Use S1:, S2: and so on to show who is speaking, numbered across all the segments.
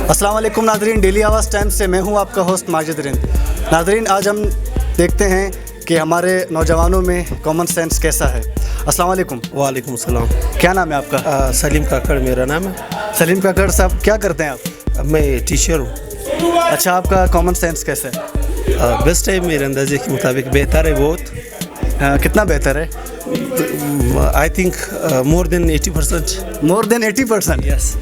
S1: अस्सलाम वालेकुम नाज़रीन, डेली आवाज़ टाइम से मैं हूं आपका होस्ट माजिद रिंद। नाज़रीन, आज हम देखते हैं कि हमारे नौजवानों में कॉमन सेंस कैसा है। अस्सलाम वालेकुम।
S2: वालेकुम सलाम।
S1: क्या नाम है आपका?
S2: सलीम काकड़ मेरा नाम है।
S1: सलीम काकड़ साहब, क्या करते हैं आप?
S2: मैं टीचर हूँ।
S1: अच्छा, आपका कॉमन सेंस कैसा है?
S2: बेस्ट है, मेरे अंदाजे के मुताबिक बेहतर है बहुत।
S1: कितना बेहतर है?
S2: I think more than 80%।
S1: More than 80%?
S2: Yes.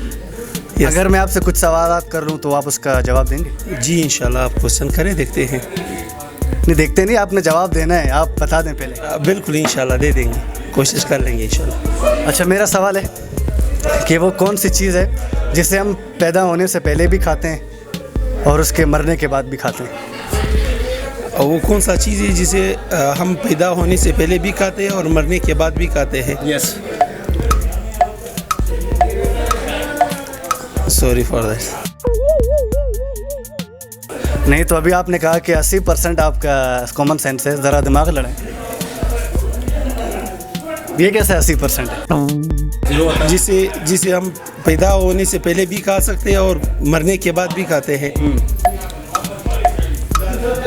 S1: अगर मैं आपसे कुछ सवालात कर लूँ तो आप उसका जवाब देंगे?
S2: जी इंशाल्लाह, आप क्वेश्चन करें, देखते हैं।
S1: नहीं, देखते नहीं, आपने जवाब देना है, आप बता दें पहले।
S2: बिल्कुल इंशाल्लाह दे देंगे, कोशिश कर लेंगे इंशाल्लाह।
S1: अच्छा, मेरा सवाल है कि वो कौन सी चीज़ है जिसे हम पैदा होने से पहले भी खाते हैं और उसके मरने के बाद भी खाते हैं?
S2: वो कौन सा चीज़ है जिसे हम पैदा होने से पहले भी खाते हैं और मरने के बाद भी खाते हैं?
S1: यस।
S2: Sorry for that.
S1: नहीं तो अभी आपने कहा कि 80% आपका कॉमन सेंस है, ज़रा दिमाग लड़ाएं। ये कैसे 80% है?
S2: जिसे हम पैदा होने से पहले भी खा सकते हैं और मरने के बाद भी खाते हैं।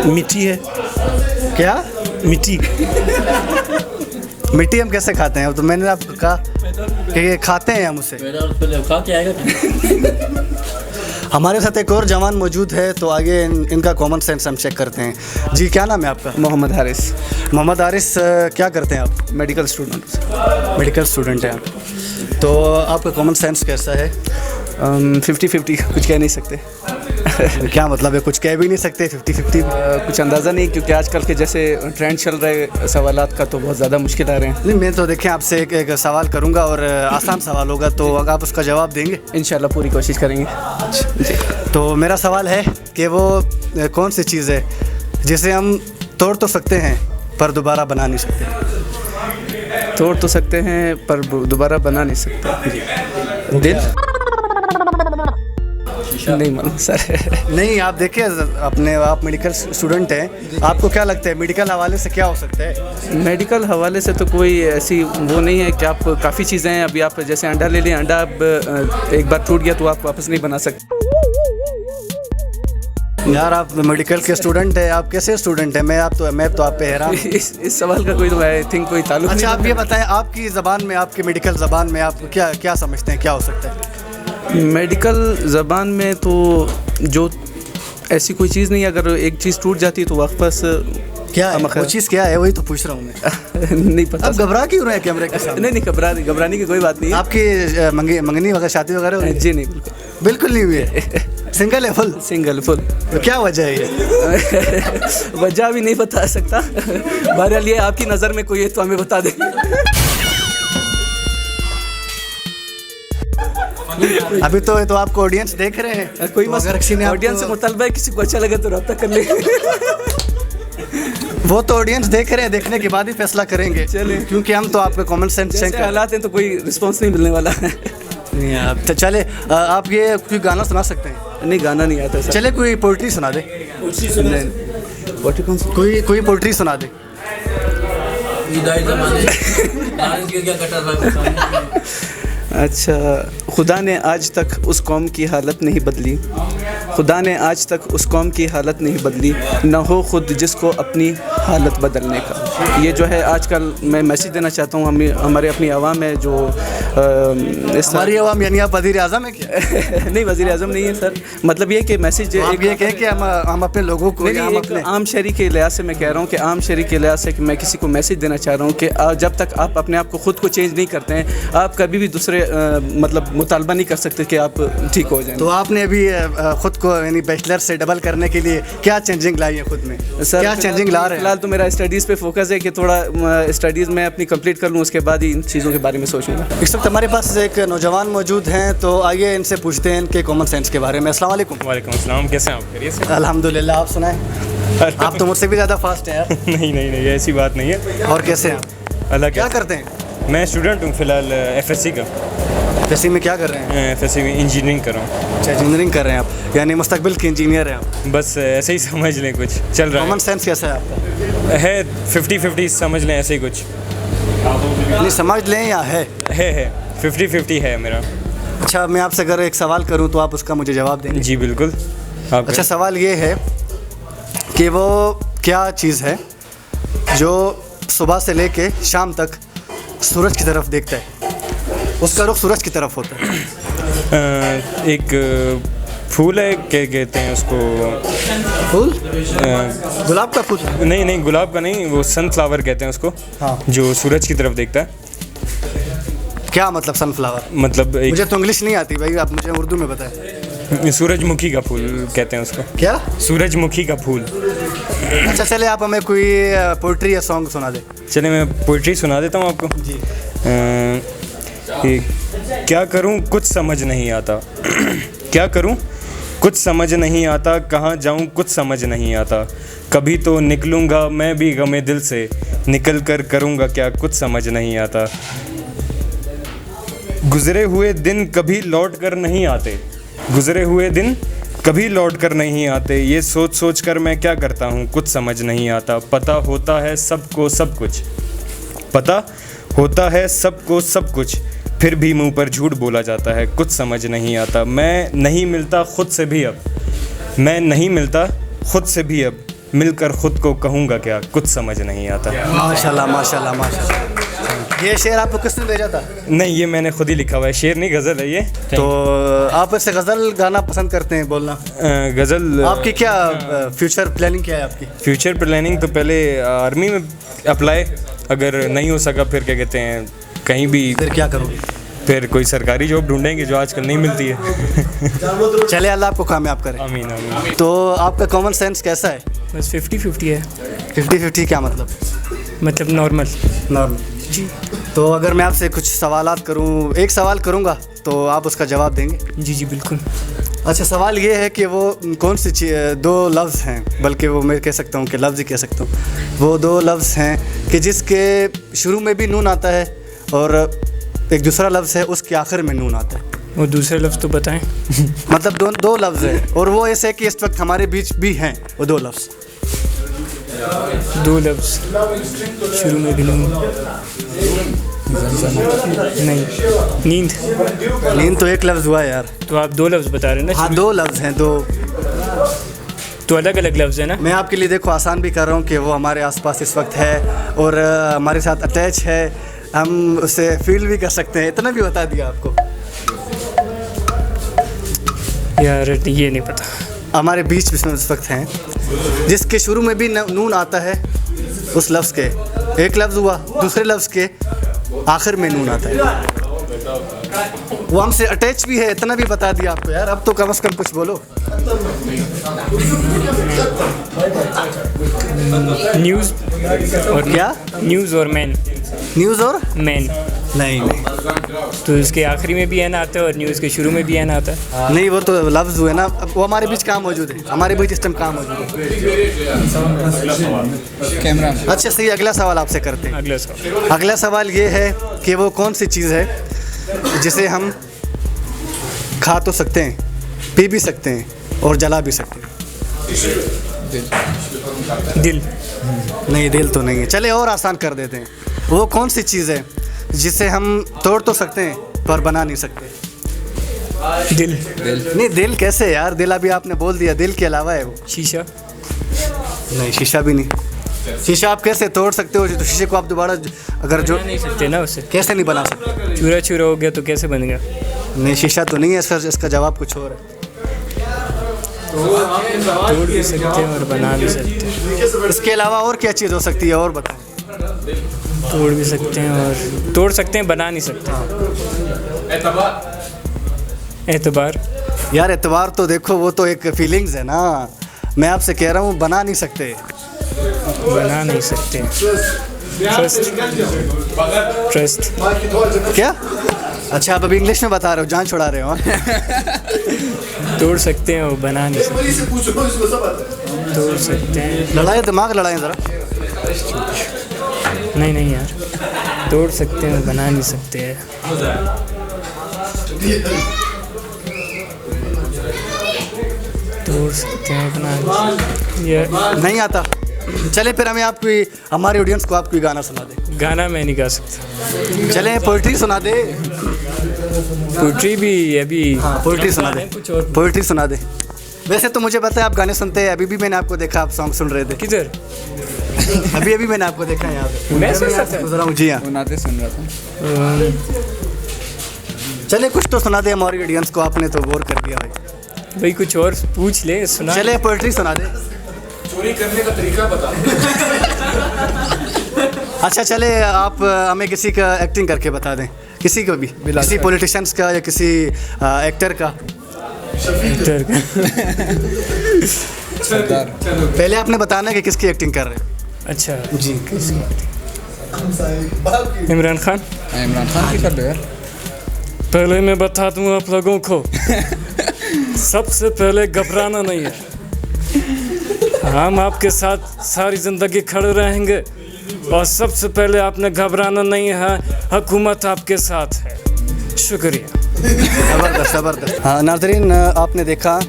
S2: मिट्टी है।
S1: क्या?
S2: मिट्टी।
S1: मिट्टी हम कैसे खाते हैं? तो मैंने आपको कहा कि ये खाते हैं हम उसे। हमारे साथ एक और जवान मौजूद है, तो आगे इनका कॉमन सेंस हम चेक करते हैं। जी, क्या नाम है आपका?
S3: मोहम्मद हारिस।
S1: मोहम्मद हारिस, क्या करते हैं आप?
S3: Medical student.
S1: मेडिकल स्टूडेंट हैं आप। तो आपका कॉमन सेंस कैसा है?
S3: 50-50, कुछ कह नहीं सकते।
S1: क्या मतलब है? कुछ कह भी नहीं सकते 50-50?
S3: कुछ अंदाज़ा नहीं, क्योंकि आजकल के जैसे ट्रेंड चल रहे सवालात का तो बहुत ज़्यादा मुश्किल आ रहे हैं।
S1: नहीं, मैं तो देखें आपसे एक सवाल करूंगा और आसान सवाल होगा, तो आप उसका जवाब देंगे?
S3: इंशाल्लाह पूरी कोशिश करेंगे।
S1: तो मेरा सवाल है कि वो कौन सी चीज़ है जिसे हम तोड़ तो सकते हैं पर दोबारा बना नहीं सकते?
S3: तोड़ तो सकते हैं पर दोबारा बना नहीं सकते। दिल? नहीं मालूम सर।
S1: नहीं, आप देखिए, आप मेडिकल स्टूडेंट हैं, आपको क्या लगता है मेडिकल हवाले से क्या हो सकता है?
S3: मेडिकल हवाले से तो कोई ऐसी वो नहीं है कि आप काफ़ी चीज़ें हैं। अभी आप जैसे अंडा ले लें, अंडा अब एक बार टूट गया तो आप वापस नहीं बना सकते।
S1: यार, आप मेडिकल के स्टूडेंट हैं, आप कैसे स्टूडेंट हैं? मैं तो आप पे हैरान हूं।
S3: इस सवाल का कोई तो आई थिंक कोई ताल्लुक नहीं।
S1: अच्छा, आप ये बताएं, आपकी ज़बान में, आपकी मेडिकल ज़बान में आप क्या समझते हैं क्या हो सकता है?
S3: मेडिकल ज़बान में तो जो ऐसी कोई चीज़ नहीं है, अगर एक चीज़ टूट जाती है तो वापस
S1: क्या है? वो चीज़ क्या है? वही तो पूछ रहा हूँ मैं।
S3: नहीं पता।
S1: आप घबरा क्यों रहे हैं कैमरे के सामने?
S3: नहीं, घबराने की कोई बात नहीं है।
S1: आपकी मंगनी वगैरह, शादी वगैरह?
S3: जी नहीं,
S1: बिल्कुल नहीं हुई है। सिंगल है? फुल? तो क्या वजह है ये?
S3: वजह भी नहीं बता सकता। बहरहाल ये आपकी नज़र में कोई है तो हमें बता दें।
S1: अभी तो आपको ऑडियंस देख रहे हैं,
S3: कोई
S1: तो अगर
S3: ऑडियंस से मुतलबा है, किसी को अच्छा लगे तो रब्ता कर ले।
S1: वो तो ऑडियंस देख रहे हैं, देखने के बाद ही फैसला करेंगे।
S3: चलिए,
S1: क्योंकि हम तो आपके कॉमन सेंस चेक
S3: हालात हैं तो कोई रिस्पांस नहीं मिलने वाला है।
S1: नहीं, आप तो चले, आप ये कोई गाना सुना सकते हैं?
S3: नहीं, गाना नहीं आता सर।
S1: चले, कोई पोइट्री सुना दे।
S3: पोइट्री कौन सी?
S1: कोई पोइट्री सुना दे।
S3: अच्छा, खुदा ने आज तक उस कौम की हालत नहीं बदली, खुदा ने आज तक उस कौम की हालत नहीं बदली, न हो खुद जिसको अपनी हालत बदलने का। ये जो है आजकल मैं मैसेज देना चाहता हूँ हमारे अपनी आवाम है जो
S1: हमारी आवाम यानी आप वज़ीर आज़म है क्या?
S3: नहीं, वज़ीर आज़म नहीं है सर। मतलब ये कि मैसेज
S1: आप ये कहें कि हम अपने लोगों को,
S3: नहीं, आम शहरी के लिहाज से मैं कह रहा हूँ कि आम शहरी के लिहाज से कि मैं किसी को मैसेज देना चाह रहा हूँ कि जब तक आप अपने आप को खुद को चेंज नहीं करते हैं, आप कभी भी दूसरे मतलब मुतालबा नहीं कर सकते कि आप ठीक हो जाएं।
S1: तो आपने अभी खुद को यानी बैचलर से डबल करने के लिए क्या चेंजिंग लाई है खुद में?
S3: सर,
S1: क्या चेंजिंग ला रहे हैं?
S3: फिलहाल तो मेरा स्टडीज़ पे फोकस है कि थोड़ा स्टडीज़ में अपनी कंप्लीट कर लूँ, उसके बाद ही इन चीज़ों के बारे में सोचूंगा।
S1: इस वक्त हमारे पास एक नौजवान मौजूद हैं, तो आइए इनसे पूछते हैं इनके कॉमन सेंस के बारे में। अस्सलाम वालेकुम।
S4: वालेकुम अस्सलाम, कैसे हैं आप? खैरियत से?
S1: अल्हम्दुलिल्लाह, आप सुनाएं। आप तो मुझसे भी ज़्यादा फास्ट हैं यार।
S4: नहीं, ऐसी बात नहीं है।
S1: और कैसे हैं आप?
S4: अल्लाह
S1: क्या करते हैं?
S4: मैं स्टूडेंट हूँ फ़िलहाल, एफएससी का।
S1: एफएससी में क्या कर रहे हैं?
S4: एफएससी में इंजीनियरिंग कर रहा हूँ।
S1: अच्छा, इंजीनियरिंग कर रहे हैं आप, यानी मुस्तकबिल के इंजीनियर हैं आप।
S4: बस ऐसे ही समझ लें, कुछ चल रहा
S1: कॉमन सेंस कैसा है आपका?
S4: है 50-50 समझ लें, ऐसे ही कुछ।
S1: नहीं, समझ लें या है?
S4: 50-50 है मेरा।
S1: अच्छा, मैं आपसे अगर एक सवाल करूं तो आप उसका मुझे जवाब देंगे?
S4: जी बिल्कुल। आप
S1: अच्छा, सवाल ये है कि वो क्या चीज़ है जो सुबह से लेके शाम तक सूरज की तरफ देखता है, उसका रुख सूरज की तरफ होता है?
S4: एक फूल है, क्या कहते हैं उसको?
S1: फूल? गुलाब का फूल?
S4: नहीं नहीं, गुलाब का नहीं, वो सनफ्लावर कहते हैं उसको।
S1: हाँ।
S4: जो सूरज की तरफ देखता है।
S1: क्या मतलब सनफ्लावर?
S4: मतलब एक
S1: मुझे तो इंग्लिश नहीं आती भाई, आप मुझे उर्दू में बताएं।
S4: सूरजमुखी का फूल कहते हैं उसको।
S1: क्या?
S4: सूरजमुखी का फूल।
S1: अच्छा, चले आप हमें कोई पोइट्री या सॉन्ग सुना दे।
S4: चलिए मैं पोइट्री सुना देता हूँ आपको।
S1: जी।
S4: क्या करूँ कुछ समझ नहीं आता क्या करूँ कुछ समझ नहीं आता, कहाँ जाऊँ कुछ समझ नहीं आता, कभी तो निकलूँगा मैं भी गमे दिल से, निकल कर करूँगा क्या कुछ समझ नहीं आता, गुज़रे हुए दिन कभी लौट कर नहीं आते, गुज़रे हुए दिन कभी लौट कर नहीं आते, ये सोच सोच कर मैं क्या करता हूँ कुछ समझ नहीं आता, पता होता है सबको सब कुछ, पता होता है सबको सब कुछ, फिर भी मुंह पर झूठ बोला जाता है कुछ समझ नहीं आता, मैं नहीं मिलता खुद से भी अब, मैं नहीं मिलता खुद से भी अब, मिलकर खुद को कहूँगा क्या कुछ समझ नहीं आता।
S1: माशाल्लाह माशाल्लाह माशाल्लाह। ये शेर आपको किसने भेजा था?
S4: नहीं, ये मैंने खुद ही लिखा हुआ है, शेर नहीं गज़ल है ये।
S1: तो आप ऐसे गज़ल गाना पसंद करते हैं, बोलना?
S4: गज़ल।
S1: आपकी क्या फ्यूचर प्लानिंग क्या है आपकी?
S4: फ्यूचर प्लानिंग तो पहले आर्मी में अप्लाई, अगर नहीं हो सका फिर क्या कहते हैं कहीं भी,
S1: फिर क्या करोगे?
S4: फिर कोई सरकारी जॉब ढूंढेंगे जो आजकल नहीं मिलती है।
S1: चले, अल्लाह आपको कामयाब करे।
S4: आमीन आमीन।
S1: तो आपका कॉमन सेंस कैसा है?
S5: बस 50-50 है।
S1: 50-50 क्या मतलब?
S5: मतलब नॉर्मल।
S1: नॉर्मल जी। तो अगर मैं आपसे कुछ सवालात करूं, एक सवाल करूंगा तो आप उसका जवाब देंगे?
S5: जी जी बिल्कुल।
S1: अच्छा, सवाल ये है कि वो कौन सी दो लफ्ज़ हैं, बल्कि वो मैं कह सकता हूँ कि लफ्ज़ ही कह सकता हूँ, वो दो लफ्ज़ हैं कि जिसके शुरू में भी नून आता है और एक दूसरा लफ्ज़ है उसके आखिर में नून आता है।
S5: वो दूसरे लफ्ज़ तो बताएं।
S1: मतलब दो लफ्ज़ हैं और वो ऐसे कि इस वक्त हमारे बीच भी हैं वो दो लफ्ज़।
S5: दो लफ्ज़ शुरू में भी नहीं, नींद।
S1: नींद तो एक लफ्ज़ हुआ है यार।
S5: तो आप दो लफ्ज़ बता रहे हैं ना?
S1: हाँ, दो लफ्ज़ हैं, दो।
S5: तो अलग अलग लफ्ज़ है ना?
S1: मैं आपके लिए देखो आसान भी कर रहा हूँ कि वो हमारे आसपास इस वक्त है और हमारे साथ अटैच है, हम उसे फील भी कर सकते हैं, इतना भी बता दिया आपको।
S5: यार ये नहीं पता।
S1: हमारे बीच में इस वक्त हैं जिसके शुरू में भी नून आता है उस लफ्ज़ के, एक लफ्ज़ हुआ, दूसरे लफ्ज़ के आखिर में नून आता है, वो हमसे अटैच भी है, इतना भी बता दिया आपको यार। अब तो कम से कम कुछ बोलो।
S5: न्यूज़ और
S1: क्या?
S5: न्यूज़ और मैन।
S1: न्यूज़ और
S5: मैन
S1: नहीं
S5: तो इसके आखिरी में भी एन आता है और न्यूज़ के शुरू में भी एन आता है।
S1: नहीं, वो तो लफ्ज़ हुए ना, वो हमारे बीच कहाँ मौजूद है, हमारे बीच इस टाइम कहाँ मौजूद है। अच्छा सही, अगला सवाल आपसे करते हैं।
S5: अगला सवाल।
S1: अगला सवाल ये है कि वो कौन सी चीज़ है जिसे हम खा तो सकते हैं, पी भी सकते हैं और जला भी सकते हैं?
S5: दिल।
S1: नहीं, दिल तो नहीं है। चले और आसान कर देते हैं, वो कौन सी चीज़ है जिसे हम तोड़ तो सकते हैं पर बना नहीं सकते?
S5: दिल।
S1: नहीं, दिल कैसे यार, दिल अभी आपने बोल दिया, दिल के अलावा है वो।
S5: शीशा।
S1: नहीं, शीशा भी नहीं। शीशा आप कैसे तोड़ सकते हो? तो शीशे को आप दोबारा अगर जो
S5: नहीं सकते ना उसे।
S1: कैसे नहीं बना सकते?
S5: चूरा चूरा हो गया तो कैसे बन गया?
S1: नहीं, शीशा तो नहीं है, इसका जवाब कुछ और है।
S5: तोड़ भी सकते हैं और बना भी सकते हैं।
S1: इसके अलावा और क्या चीज़ हो सकती है, और बताएं।
S5: तोड़ भी सकते हैं और तोड़ सकते हैं, बना नहीं सकते। एतबार।
S1: यार एतबार तो देखो, वो तो एक फीलिंग्स है ना, मैं आपसे कह रहा हूँ बना नहीं सकते।
S5: बना नहीं सकते। ट्रस्ट। ट्रस्ट।
S1: क्या? अच्छा, आप अभी इंग्लिश में बता रहे हो, जान छुड़ा रहे हो?
S5: तोड़ सकते हैं और बना नहीं सकते। तोड़ सकते हैं।
S1: लड़ाई, दिमाग लड़ाएं ज़रा।
S5: नहीं नहीं यार, तोड़ सकते हैं और बना नहीं सकते हैं। तोड़ सकते हैं, बना नहीं सकते। ये
S1: नहीं आता। चले फिर हमें आपकी, हमारी ऑडियंस को आप कोई गाना सुना दे।
S5: गाना मैं नहीं गा सकता।
S1: चले पोइट्री सुना दे।
S5: पोइट्री भी अभी
S1: हाँ पोइट्री सुना दे,
S5: कुछ और
S1: पोइट्री सुना दे। वैसे तो मुझे पता है आप गाने सुनते हैं, अभी भी मैंने आपको देखा आप सॉन्ग सुन रहे थे,
S5: किधर
S1: अभी अभी मैंने आपको देखा यहाँ पे,
S5: मैं सुन
S1: यहाँ
S5: सकता
S1: से
S5: हूँ।
S1: गुजरा हूँ जी हाँ।
S6: नाते सुन रहा था।
S1: चले कुछ तो सुना दे हमारी ऑडियंस को, आपने तो बोर कर दिया भाई।
S5: भाई कुछ और पूछ ले, सुना।
S1: चले पोइट्री सुना दे।
S6: चोरी करने का तरीका बता।
S1: अच्छा चले आप हमें किसी का एक्टिंग करके बता दें, किसी को भी, किसी पॉलिटिशियंस का या किसी एक्टर का।
S5: एक्टर का।
S6: सरदार।
S1: पहले आपने बताना है कि किसकी एक्टिंग कर रहे हैं।
S5: अच्छा
S1: जी
S5: इमरान खान।
S6: इमरान खान की कर लो यार।
S5: पहले मैं बता दूं आप लोगों को, सबसे पहले घबराना नहीं है, हम आपके साथ सारी ज़िंदगी खड़े रहेंगे और सबसे पहले आपने घबराना नहीं है, हुकूमत आपके साथ है। शुक्रिया।
S1: ज़बरदस्त ज़बरदस्त। हाँ नाज़रीन आपने देखा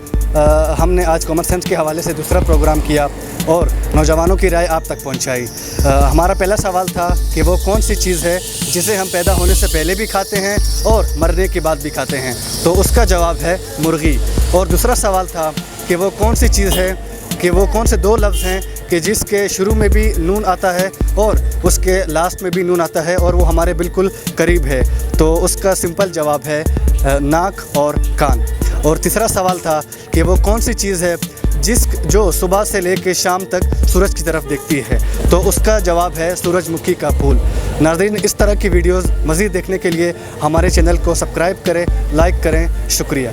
S1: हमने आज कॉमन सेंस के हवाले से दूसरा प्रोग्राम किया और नौजवानों की राय आप तक पहुंचाई। हमारा पहला सवाल था कि वो कौन सी चीज़ है जिसे हम पैदा होने से पहले भी खाते हैं और मरने के बाद भी खाते हैं, तो उसका जवाब है मुर्गी। और दूसरा सवाल था कि वो कौन सी चीज़ है, कि वो कौन से दो लफ्ज़ हैं कि जिसके शुरू में भी नून आता है और उसके लास्ट में भी नून आता है और वो हमारे बिल्कुल करीब है, तो उसका सिंपल जवाब है नाक और कान। और तीसरा सवाल था कि वो कौन सी चीज़ है जो सुबह से लेकर शाम तक सूरज की तरफ देखती है, तो उसका जवाब है सूरजमुखी का फूल। नाज़रीन इस तरह की वीडियोस मज़ीद देखने के लिए हमारे चैनल को सब्सक्राइब करें, लाइक करें। शुक्रिया।